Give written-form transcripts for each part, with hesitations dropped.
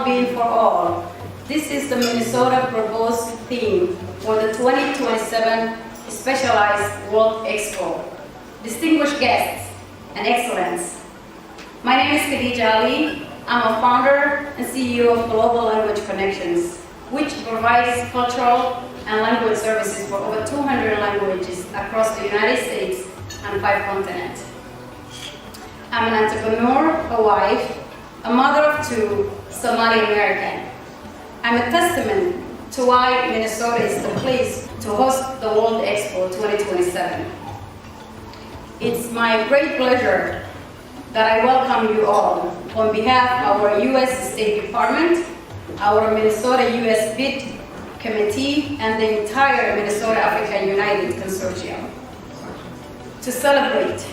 well-being for all. This is the Minnesota proposed theme for the 2027 Specialized World Expo. Distinguished guests and excellence. My name is Khadija Ali. I'm a founder and CEO of Global Language Connections, which provides cultural and language services for over 200 languages across the United States and 5 continents. I'm an entrepreneur, a wife, a mother of 2, Somali American. I'm a testament to why Minnesota is the place to host the World Expo 2027. It's my great pleasure that I welcome you all on behalf of our U.S. State Department, our Minnesota U.S. BID Committee, and the entire Minnesota African United Consortium to celebrate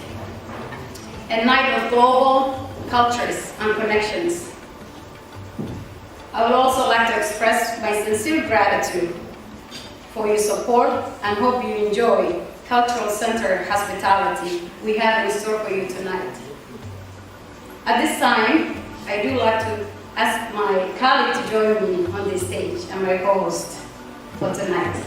a night of global cultures and connections. I would also like to express my sincere gratitude for your support and hope you enjoy cultural center hospitality we have in store for you tonight. At this time, I do like to ask my colleague to join me on this stage and my co-host for tonight.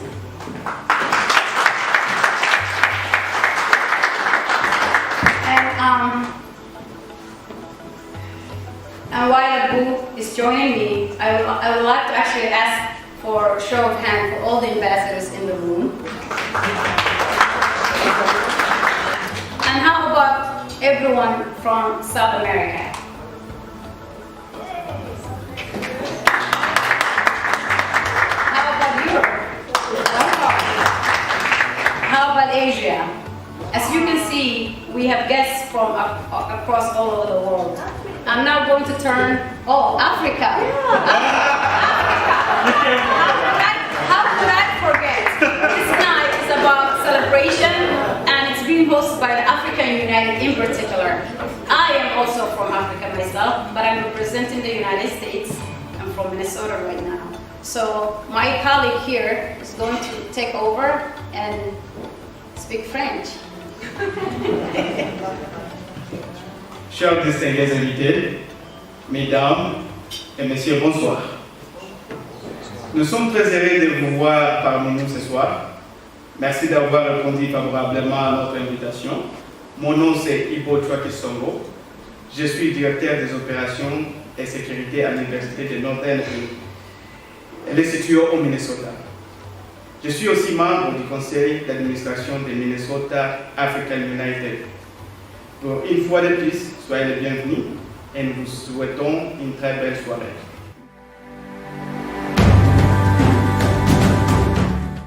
And while Abu is joining me, I would like to actually ask for a show of hands for all the ambassadors in the room. And how about everyone from South America? How about Europe? How about Asia? As you can see, we have guests from across all over the world. I'm now going to turn, Africa. How could I forget? This night is about celebration, and it's being hosted by the African United in particular. I am also from Africa myself, but I'm representing the United States. I'm from Minnesota right now. So my colleague here is going to take over and speak French. Chers distingués invités, mesdames et messieurs, bonsoir. Nous sommes très heureux de vous voir parmi nous ce soir. Merci d'avoir répondu favorablement à notre invitation. Mon nom c'est Ibo Chouakisongo. Je suis directeur des opérations et sécurité à l'Université de Northern elle est située au Minnesota. Je suis aussi membre du conseil d'administration de Minnesota African United. Pour une fois de plus, soyez les bienvenus et nous vous souhaitons une très belle soirée.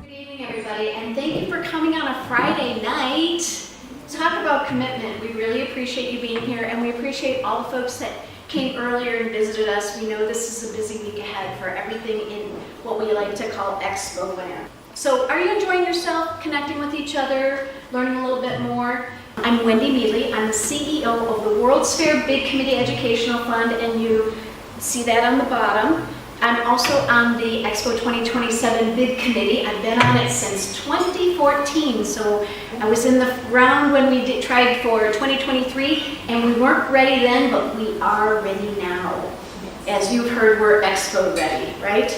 Good evening, everybody, and thank you for coming on a Friday night. Talk about commitment. We really appreciate you being here, and we appreciate all the folks that came earlier and visited us. We know this is a busy week ahead for everything in what we like to call Expo land. So are you enjoying yourself, connecting with each other, learning a little bit more? I'm Wendy Mealy. I'm the CEO of the World's Fair Big Committee Educational Fund, and you see that on the bottom. I'm also on the Expo 2027 Bid Committee. I've been on it since 2014, so I was in the round when we tried for 2023, and we weren't ready then, but we are ready now. As you've heard, we're Expo ready, right?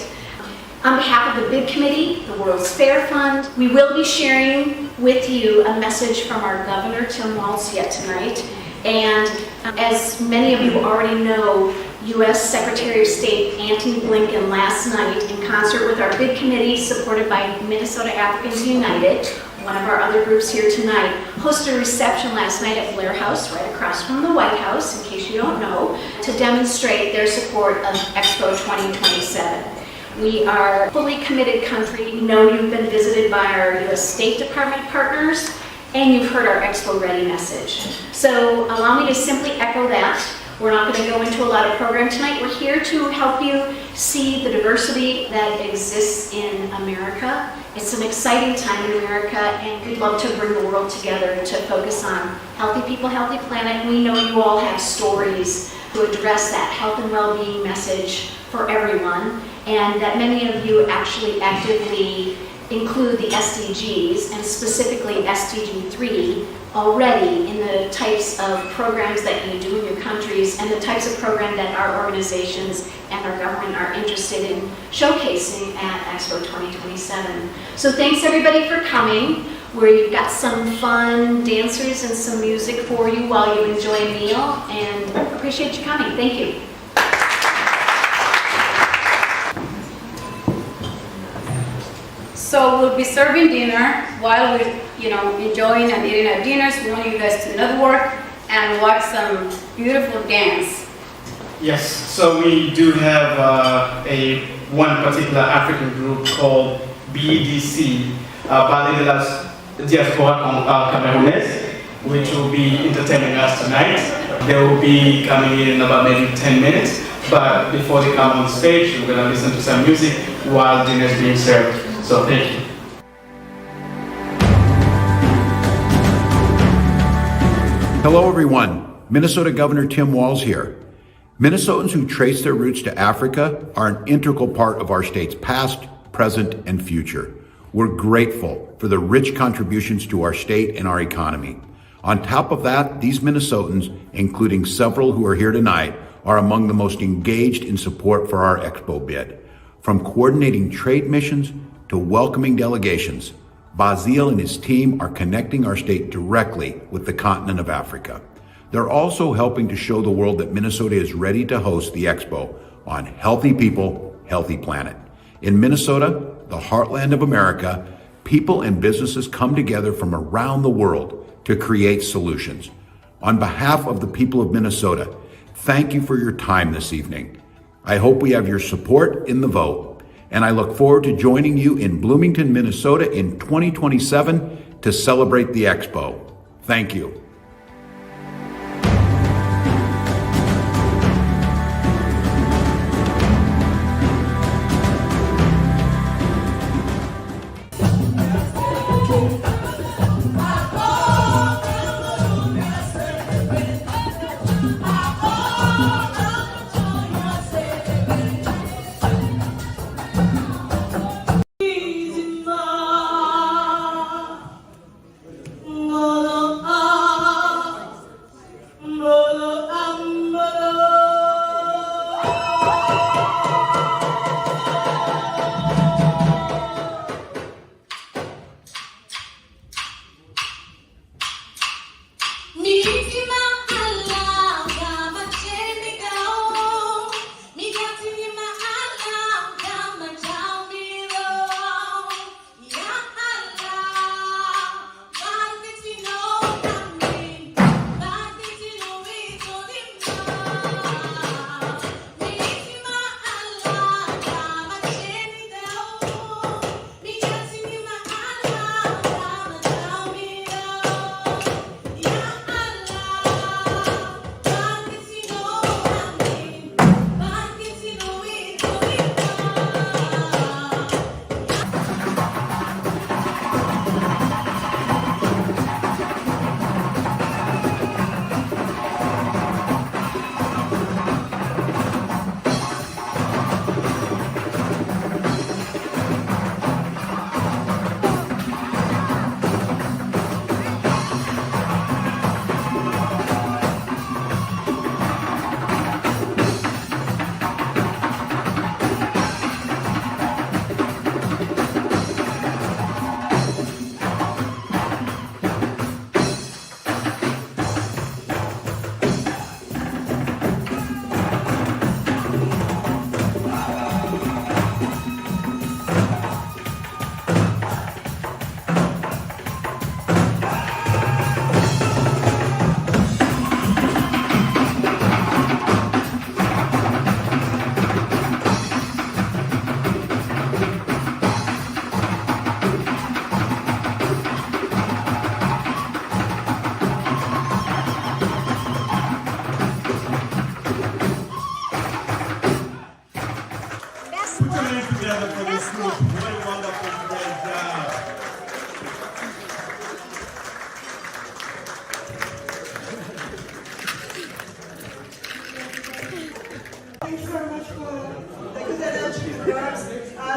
On behalf of the Bid Committee, the World's Fair Fund, we will be sharing with you a message from our Governor, Tim Walz, yet tonight. And as many of you already know, U.S. Secretary of State Antony Blinken last night, in concert with our Bid Committee, supported by Minnesota Africans United, one of our other groups here tonight, hosted a reception last night at Blair House, right across from the White House, in case you don't know, to demonstrate their support of Expo 2027. We are a fully committed country. We know you've been visited by our U.S. State Department partners, and you've heard our Expo Ready message. So allow me to simply echo that. We're not going to go into a lot of program tonight. We're here to help you see the diversity that exists in America. It's an exciting time in America, and we'd love to bring the world together to focus on healthy people, healthy planet. We know you all have stories to address that health and well-being message for everyone, and that many of you actually actively include the SDGs, and specifically SDG 3, already in the types of programs that you do in your countries and the types of program that our organizations and our government are interested in showcasing at Expo 2027. So thanks everybody for coming, where you've got some fun dancers and some music for you while you enjoy a meal, and appreciate you coming. Thank you. So we'll be serving dinner while we're, enjoying and eating our dinners. We want you guys to network and watch some beautiful dance. Yes, so we do have one particular African group called BDC, Ballet de la Diaspora Camerounaise, which will be entertaining us tonight. They will be coming in about maybe 10 minutes, but before they come on stage, we're going to listen to some music while dinner is being served. So thank you. Hello everyone, Minnesota Governor Tim Walz here. Minnesotans who trace their roots to Africa are an integral part of our state's past, present, and future. We're grateful for the rich contributions to our state and our economy. On top of that, these Minnesotans, including several who are here tonight, are among the most engaged in support for our Expo bid. From coordinating trade missions to welcoming delegations, Basile and his team are connecting our state directly with the continent of Africa. They're also helping to show the world that Minnesota is ready to host the Expo on Healthy People, Healthy Planet. In Minnesota, the heartland of America, people and businesses come together from around the world to create solutions. On behalf of the people of Minnesota, thank you for your time this evening. I hope we have your support in the vote. And I look forward to joining you in Bloomington, Minnesota in 2027 to celebrate the Expo. Thank you.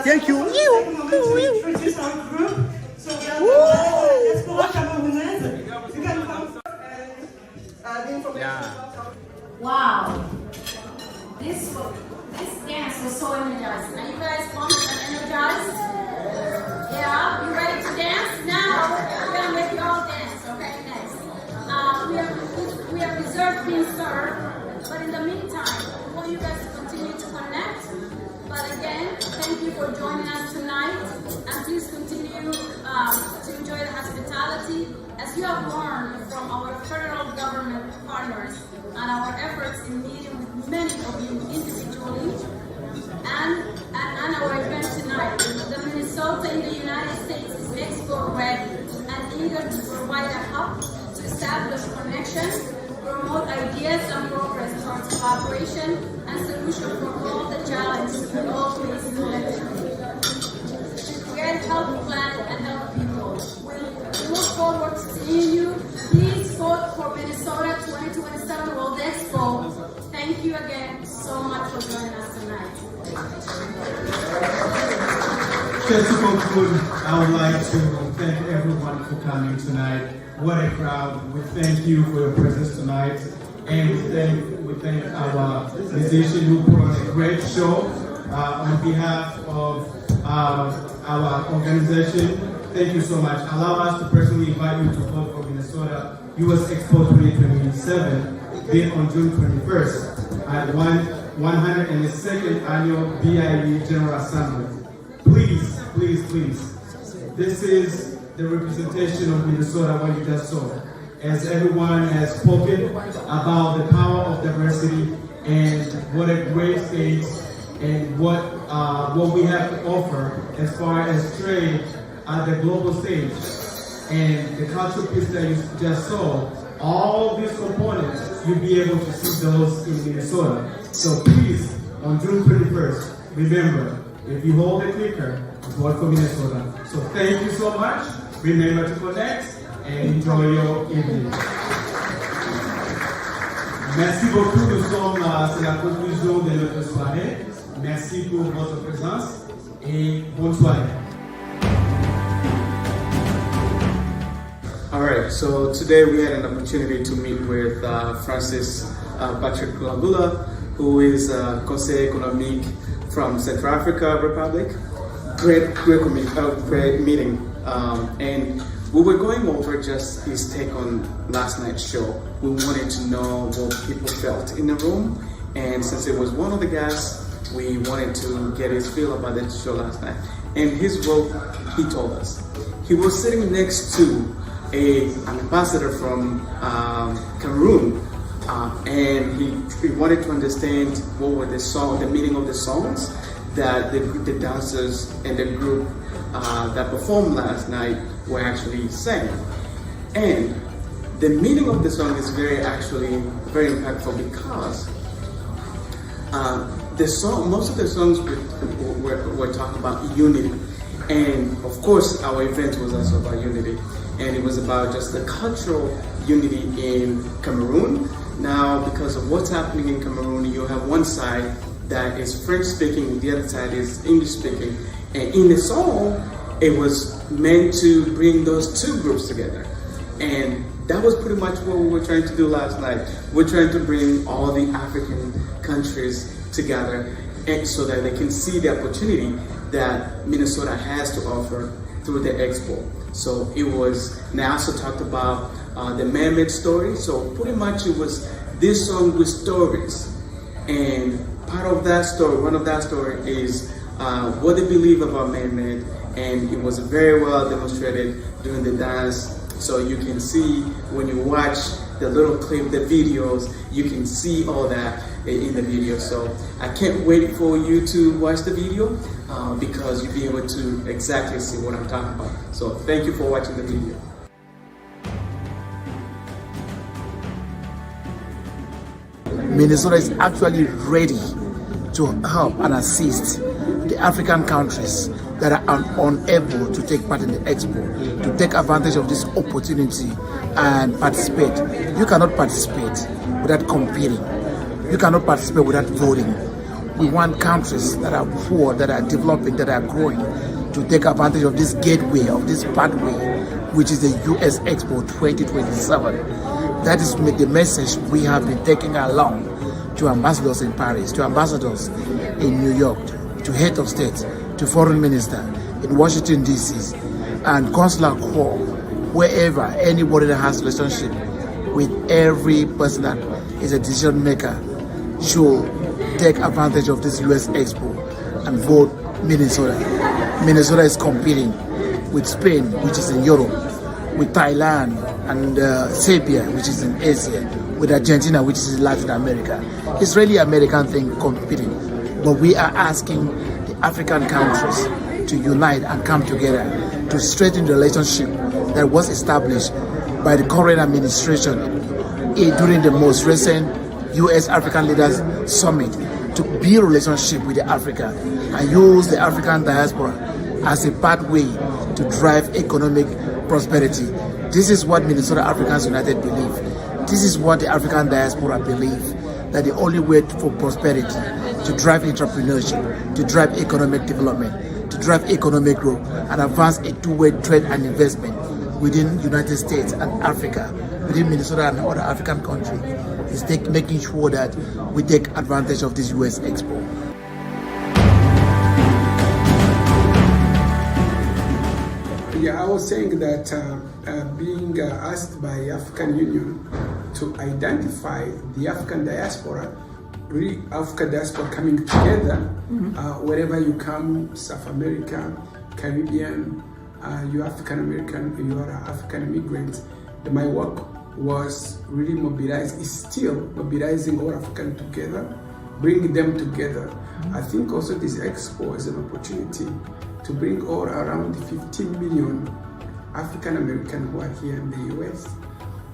Thank you. Introduce our group. So we are Wow. This dance was so energizing. Are you guys pumped and energized? Yeah? You ready to dance? Now, I'm going to make you all dance, okay? Next. We have dessert being served, but in the meantime, we want you guys to continue to connect. But again, thank you for joining us tonight, and please continue to enjoy the hospitality as you have learned from our federal government partners and our efforts in meeting with many of you individually and our event tonight. The Minnesota in the United States is Expo ready and eager to provide a hub to establish connections, promote ideas and progress towards collaboration and solution for all the challenges we all face collectively. Get help plan and help people. We look forward to seeing you. Please vote for Minnesota 2027 World Expo. Thank you again so much for joining us tonight. Just to conclude, I would like to thank everyone for coming tonight. What a crowd. We thank you for your presence tonight. And we thank our musician who put on a great show. On behalf of our organization, thank you so much. Allow us to personally invite you to vote for Minnesota US Expo 2027, being on June 21st at 102nd Annual BIE General Assembly. Please, please, please. This is the representation of Minnesota, what you just saw. As everyone has spoken about the power of diversity and what a great state and what we have to offer as far as trade at the global stage and the cultural piece that you just saw, all these components, you'll be able to see those in Minnesota. So please, on June 21st, remember, if you hold a clicker, vote for Minnesota. So thank you so much. Remember to connect and enjoy your evening. Merci beaucoup. Nous sommes, c'est la conclusion de notre soirée. Merci pour votre présence et bonne soirée. All right, so today we had an opportunity to meet with Francis Patrick Kulambula, who is Conseil Économique from Central Africa Republic. Great meeting. And we were going over just his take on last night's show. We wanted to know what people felt in the room, and since it was one of the guests, we wanted to get his feel about the show last night. And his role, he told us. He was sitting next to an ambassador from Cameroon, and he wanted to understand what were the meaning of the songs that the dancers and the group that performed last night were actually saying. And the meaning of the song is very impactful because most of the songs were talking about unity. And of course, our event was also about unity. And it was about just the cultural unity in Cameroon. Now, because of what's happening in Cameroon, you have one side that is French speaking, the other side is English speaking. And in the song, it was meant to bring those two groups together. And that was pretty much what we were trying to do last night. We're trying to bring all the African countries together and so that they can see the opportunity that Minnesota has to offer through the Expo. So it was, and I also talked about the man-made story. So pretty much it was this song with stories. And part of that story, one of that story is what they believe about man-made. And it was very well demonstrated during the dance. So you can see when you watch the little clip, the videos, you can see all that in the video. So I can't wait for you to watch the video because you'll be able to exactly see what I'm talking about. So thank you for watching the video. Minnesota is actually ready to help and assist the African countries that are unable to take part in the Expo, to take advantage of this opportunity and participate. You cannot participate without competing. You cannot participate without voting. We want countries that are poor, that are developing, that are growing, to take advantage of this gateway, of this pathway, which is the US Expo 2027. That is the message we have been taking along to ambassadors in Paris, to ambassadors in New York, to head of state, to foreign minister in Washington, D.C., and consular corps, wherever anybody that has relationship with every person that is a decision maker should take advantage of this US Expo and vote Minnesota. Minnesota is competing with Spain, which is in Europe, with Thailand and Serbia, which is in Asia, with Argentina, which is in Latin America. It's really an American thing competing, but we are asking the African countries to unite and come together to strengthen the relationship that was established by the current administration during the most recent U.S. African Leaders Summit to build relationship with the Africa and use the African diaspora as a pathway to drive economic prosperity. This is what Minnesota Africans United believe. This is what the African diaspora believe, that the only way for prosperity, to drive entrepreneurship, to drive economic development, to drive economic growth, and advance a two-way trade and investment within the United States and Africa, within Minnesota and other African countries, is making sure that we take advantage of this US Expo. Yeah, I was saying that being asked by African Union to identify the African diaspora, really African diaspora coming together, wherever you come, South America, Caribbean, you're African American, you are African immigrants. My work was really mobilized, is still mobilizing all African together, bring them together. I think also this expo is an opportunity to bring all around 15 million African American who are here in the US,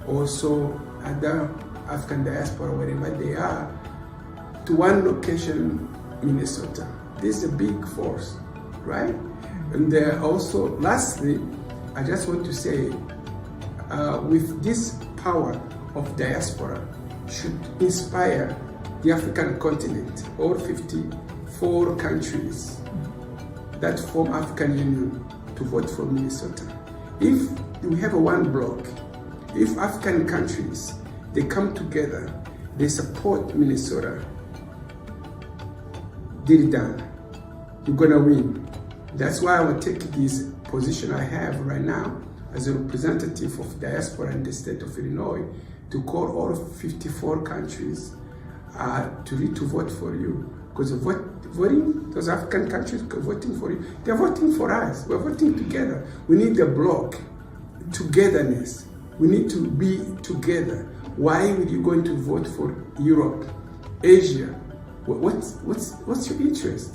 also other African diaspora, wherever they are, to one location, Minnesota. This is a big force, right? And also, lastly, I just want to say, with this power of diaspora should inspire the African continent, all 54 countries that form African Union, to vote for Minnesota. If we have a one bloc, if African countries, they come together, they support Minnesota, get it done. You're gonna win. That's why I will take this position I have right now as a representative of diaspora in the state of Illinois to call all 54 countries to vote for you. Because voting, those African countries voting for you, they're voting for us. We're voting together. We need the bloc, togetherness. We need to be together. Why would you going to vote for Europe, Asia? What's your interest?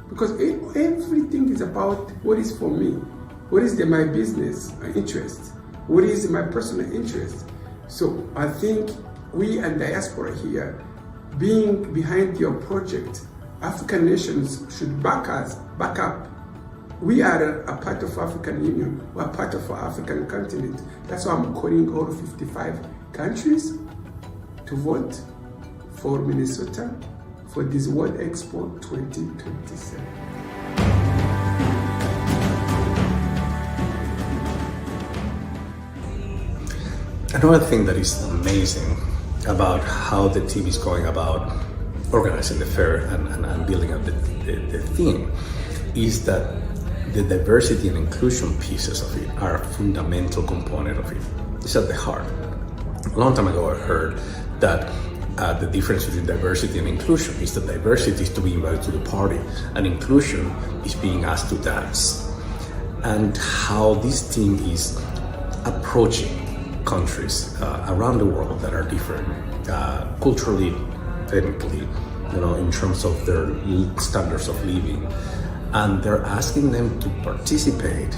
Because everything is about what is for me. What is my business interest? What is my personal interest? So I think we and diaspora here, being behind your project, African nations should back up. We are a part of African Union. We're part of our African continent. That's why I'm calling all 55 countries to vote for Minnesota for this World Expo 2027. Another thing that is amazing about how the team is going about organizing the fair and building up the theme is that the diversity and inclusion pieces of it are a fundamental component of it. It's at the heart. A long time ago I heard that the difference between diversity and inclusion is that diversity is to be invited to the party and inclusion is being asked to dance. And how this team is approaching countries around the world that are different culturally, ethnically, in terms of their standards of living, and they're asking them to participate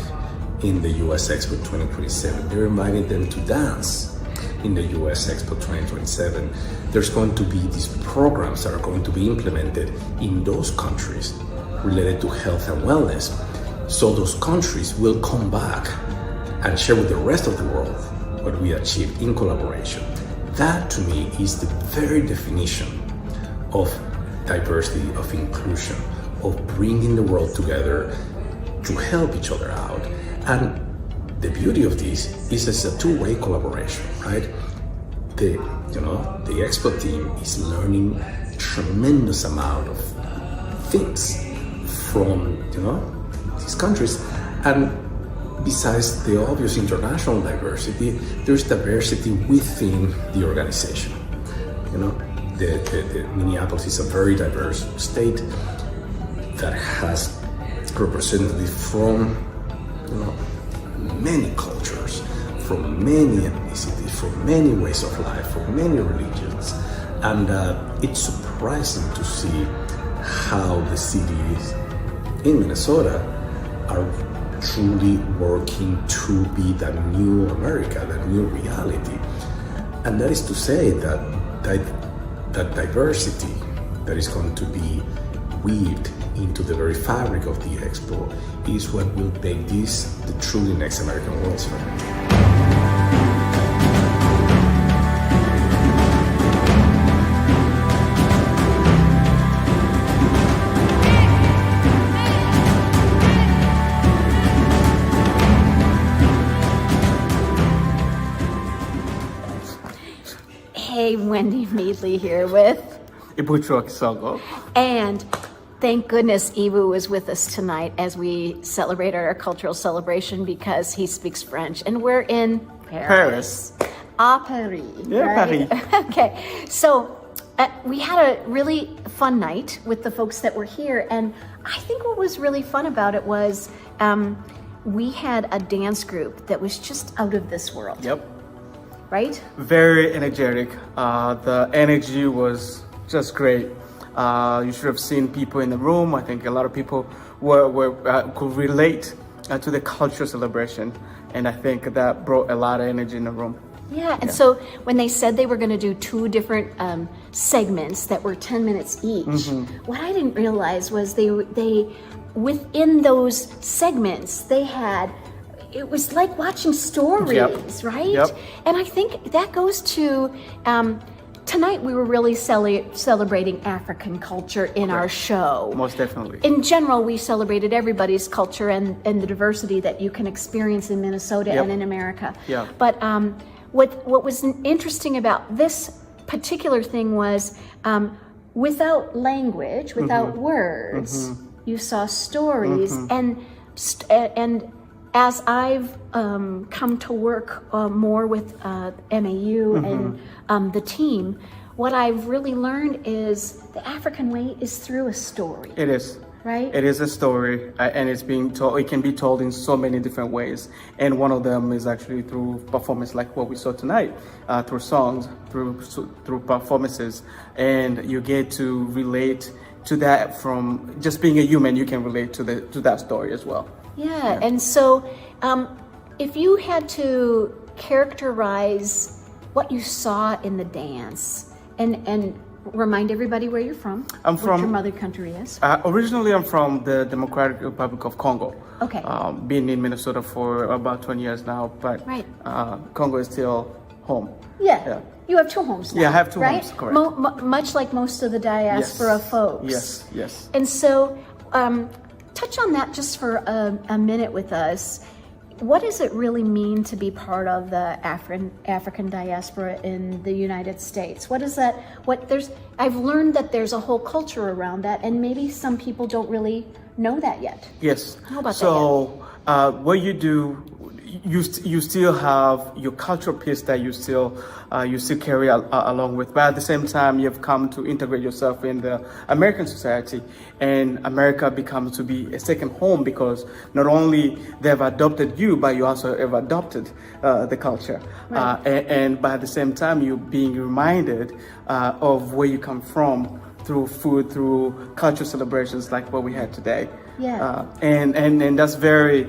in the US Expo 2027. They're inviting them to dance in the US Expo 2027. There's going to be these programs that are going to be implemented in those countries related to health and wellness. So those countries will come back and share with the rest of the world what we achieved in collaboration. That to me is the very definition of diversity, of inclusion, of bringing the world together to help each other out. And the beauty of this is it's a two-way collaboration, right? The Expo team is learning tremendous amount of things from these countries, and besides the obvious international diversity, there's diversity within the organization. The Minneapolis is a very diverse state that has representatives from many cultures, from many ethnicities, from many ways of life, from many religions, and it's surprising to see how the cities in Minnesota are truly working to be the new America, the new reality. And that is to say that diversity that is going to be weaved into the very fabric of the Expo is what will make this the truly next American World's Fair. Hey, Wendy Meadley here with Ibucho Kisogo. And thank goodness Ibu was with us tonight as we celebrate our cultural celebration because he speaks French and we're in Paris. Paris. Yeah, right? Paris. Okay, so we had a really fun night with the folks that were here, and I think what was really fun about it was we had a dance group that was just out of this world. Yep. Right? Very energetic. The energy was just great. You should have seen people in the room. I think a lot of people could relate to the cultural celebration, and I think that brought a lot of energy in the room. Yeah, and so when they said they were going to do two different segments that were 10 minutes each, what I didn't realize was they within those segments they had. It was like watching stories, right? Yep. And I think that goes to tonight we were really celebrating African culture in our show. Most definitely. In general, we celebrated everybody's culture and the diversity that you can experience in Minnesota and in America. Yeah. But what was interesting about this particular thing was without language, without words, you saw stories and as I've come to work more with MAU and the team, what I've really learned is the African way is through a story. It is. Right? It is a story, and it's being told. It can be told in so many different ways, and one of them is actually through performance, like what we saw tonight, through songs, through performances, and you get to relate to that from just being a human. You can relate to that story as well. Yeah, and so if you had to characterize what you saw in the dance and remind everybody where you're from, what your mother country is. Originally, I'm from the Democratic Republic of Congo. Okay. Been in Minnesota for about 20 years now, but Congo is still home. Yeah. You have two homes now. Yeah, I have two right? homes, correct. Much like most of the diaspora folks. Yes. And so, touch on that just for a minute with us. What does it really mean to be part of the African diaspora in the United States? What is that? I've learned that there's a whole culture around that, and maybe some people don't really know that yet. Yes. How about that? So, what you do, you still have your cultural piece that you still carry along with, but at the same time you've come to integrate yourself in the American society, and America becomes to be a second home because not only they've adopted you, but you also have adopted the culture, right. and but at the same time you're being reminded of where you come from through food, through cultural celebrations like what we had today. Yeah. And that's very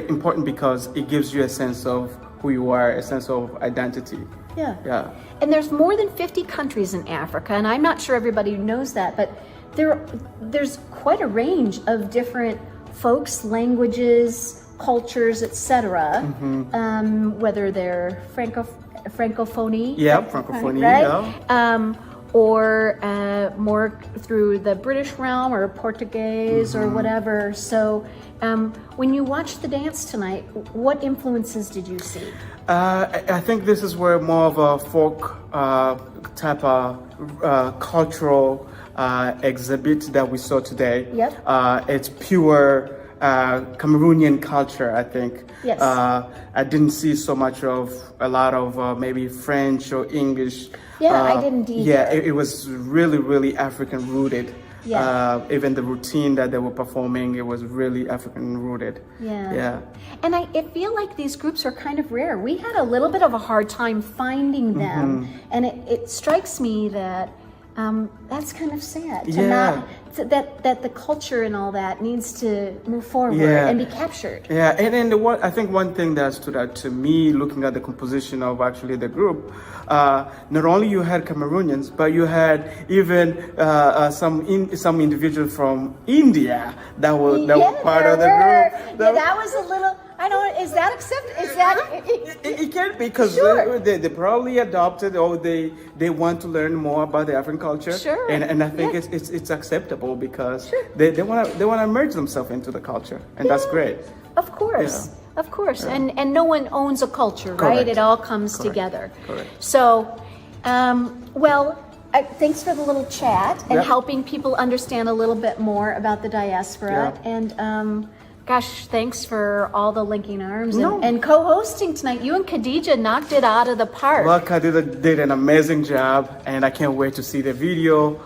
important because it gives you a sense of who you are, a sense of identity. Yeah. And there's more than 50 countries in Africa, and I'm not sure everybody knows that, but there's quite a range of different folks, languages, cultures, etc. Whether they're francophonie. Yeah, francophonie. Right? Yeah. or more through the British realm or Portuguese or whatever. So when you watched the dance tonight, what influences did you see? I think this is where more of a folk type of cultural exhibit that we saw today. Yep. It's pure Cameroonian culture, I think. Yes. I didn't see so much of a lot of maybe French or English. Yeah, I didn't either. Yeah, it was really, really African rooted. Yeah. Even the routine that they were performing, it was really African rooted. Yeah. Yeah. And I feel like these groups are kind of rare. We had a little bit of a hard time finding them. And it strikes me that that's kind of sad to not that the culture and all that needs to move forward and be captured. Yeah, and I think one thing that stood out to me looking at the composition of actually the group, not only you had Cameroonians, but you had even some individuals from India that were part of the group. Yeah, that was a little. I don't. Is that accepted? Is that? It can be because they probably adopted or they want to learn more about the African culture. Sure. And I think it's acceptable because they want to immerse themselves into the culture, and that's great. Of course. Yeah. Of course. And no one owns a culture, right? Correct. It all comes together. Correct. So, thanks for the little chat and helping people understand a little bit more about the diaspora. Yeah. And gosh, thanks for all the linking arms and co-hosting tonight. You and Khadija knocked it out of the park. Well, Khadija did an amazing job, and I can't wait to see the video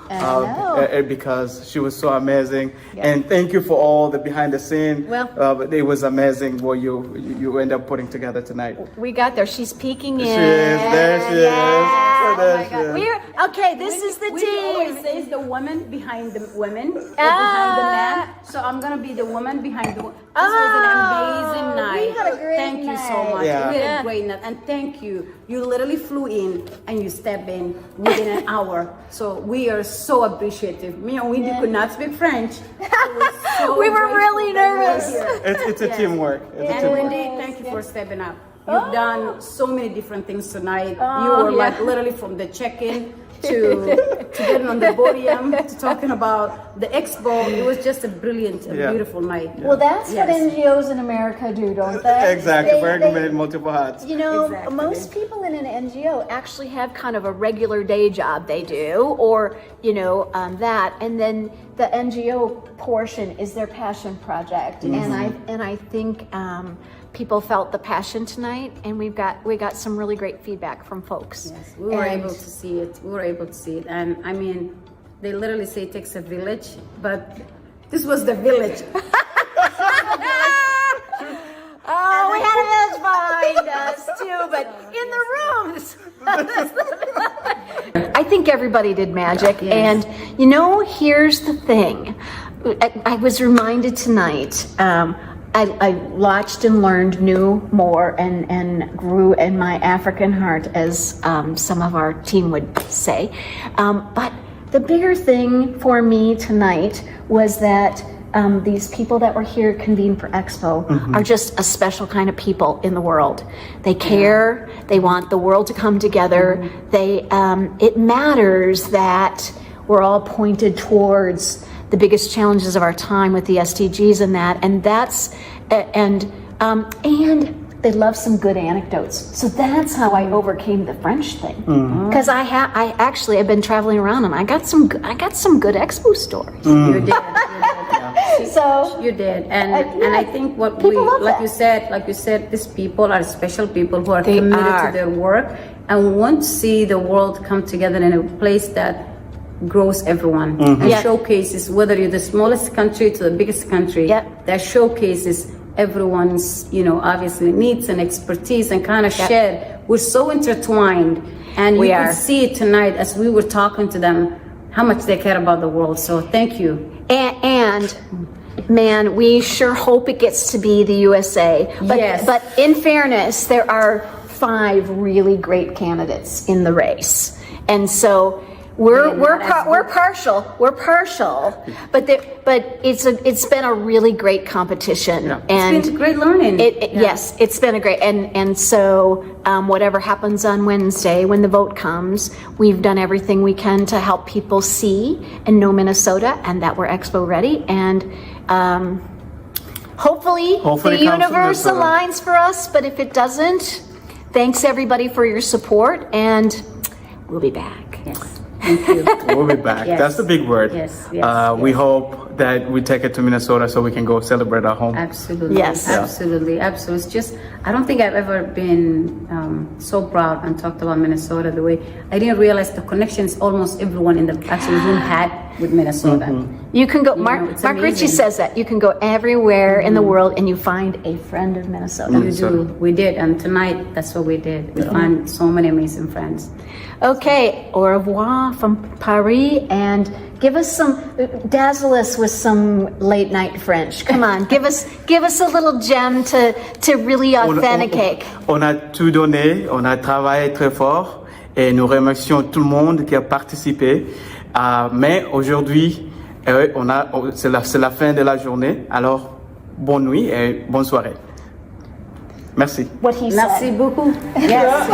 because she was so amazing. Yeah. And thank you for all the behind the scene. Well, but it was amazing what you end up putting together tonight. We got there. She's peeking in. She is. There she is. Oh There my she God. is. Okay, this is the We team. always say it's the woman behind the women, or behind the man. So I'm gonna be the woman behind the. This was an amazing night. We had a great Thank you so night. much. Yeah. We had a great night, and thank you. You literally flew in and you stepped in within an hour. So we are so appreciative. Me and Wendy could not speak French. We were really nervous. It's a teamwork. It's a And teamwork. Wendy, thank you for stepping up. You've done so many different things tonight. You were yeah. like literally from the check-in to getting on the podium to talking about the expo. It was just a brilliant and beautiful night. Well, that's Yes. what NGOs in America do, don't they? Exactly. Wearing multiple hats. You know, Exactly. most people in an NGO actually have kind of a regular day job they do, or, that, and then the NGO portion is their passion project. And I think people felt the passion tonight, and we got some really great feedback from folks. Yes, we were able to see it. And I mean, they literally say it takes a village, but this was the village. Oh, we had a village behind us too, but in the rooms. I think everybody did magic. And here's the thing. I was reminded tonight, I watched and learned, knew more, and grew in my African heart, as some of our team would say. But the bigger thing for me tonight was that these people that were here convened for Expo are just a special kind of people in the world. They care. They want the world to come together. It matters that we're all pointed towards the biggest challenges of our time with the SDGs and they love some good anecdotes. So that's how I overcame the French thing. Because I've been traveling around and I got some good Expo stories. You did. So You did, and I think what People love like that. you said, these people are special people who are They committed are. to their work and want to see the world come together in a place that grows everyone and Yeah. showcases, whether you're the smallest country to the biggest country, Yep. that showcases everyone's obviously needs and expertise and kind of shared. We're so intertwined, and We you are. could see it tonight as we were talking to them how much they care about the world. So thank you. And man, we sure hope it gets to be the USA. Yes. But in fairness, there are 5 really great candidates in the race. And so We're partial, but it's been a really great competition, and It's been great learning. Yes, it's been a great, and so whatever happens on Wednesday when the vote comes, we've done everything we can to help people see and know Minnesota, and that we're Expo ready, and hopefully the universe aligns for us. But if it doesn't, thanks everybody for your support, and we'll be back. Yes. Thank you. We'll be back. Yes. That's the big word. Yes, We hope that we take it to Minnesota so we can go celebrate our home. Absolutely. Yes. Absolutely. Absolutely. It's just, I don't think I've ever been so proud and talked about Minnesota the way I didn't realize the connections almost everyone in the actual room had with Minnesota. You can go, You Mark know, it's Ritchie amazing. says that you can go everywhere in the world and you find a friend of Minnesota. We do. We did. And tonight, that's what we did. We found so many amazing friends. Okay, au revoir from Paris, and dazzle us with some late night French. Come on, give us a little gem to really authenticate. On a tout donné, on a travaillé très fort et nous remercions tout le monde qui a participé. Mais aujourd'hui, c'est la fin de la journée. Alors, bonne nuit et bonne soirée. Merci. What he said. Merci beaucoup. Yes.